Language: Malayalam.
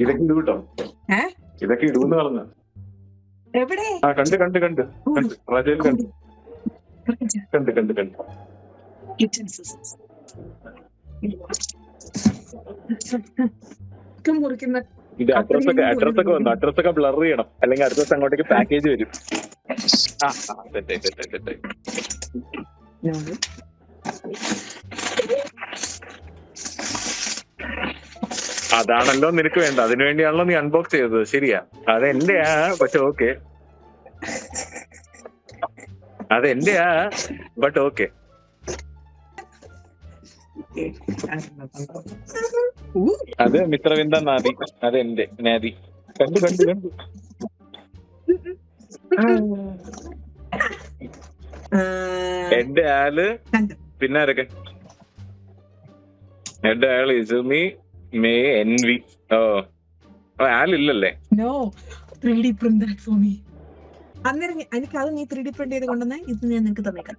ഇതൊക്കെ ഇടൂ കേട്ടോ, ഏ ഇതൊക്കെ ഇടൂന്ന് പറഞ്ഞു. എവിടെ ആ കണ്ട് കണ്ട് കണ്ട് കണ്ട് റജയിൽ കണ്ട് കണ്ട് കണ്ട് കണ്ട്. മുറിക്കുന്ന ഇത് അഡ്രസ്സൊക്കെ വന്നു. അഡ്രസ്സൊക്കെ ബ്ലർ ചെയ്യണം, അല്ലെങ്കിൽ അടുത്ത ദിവസം അങ്ങോട്ടേക്ക് പാക്കേജ് വരും. ആ തെറ്റായി തെറ്റായി തെറ്റായി. അതാണല്ലോ നിനക്ക് വേണ്ട, അതിനു വേണ്ടിയാണല്ലോ നീ അൺബോക്സ് ചെയ്തത്. ശരിയാ, അതെന്റെയാ. പക്ഷെ ഓക്കെ, അതെന്റെയാ ബട്ട് ഓക്കെ. അത് മിത്രവിന്ദ നാദി, അതെന്റെ നാദി. കണ്ടു കണ്ടു കണ്ടു. എന്റെ ആള് പിന്നെ ആരൊക്കെ? എന്റെ ആള് ഇസുമി, മേ, എൻവി. ഓ ആളില്ലല്ലേ? No 3D print that for me. അന്നേരം എനിക്ക് അത് നീ 3D പ്രിന്റ് ചെയ്ത് കൊണ്ടുവന്നേ, ഇത് ഞാൻ നിനക്ക് തന്നേക്കാം.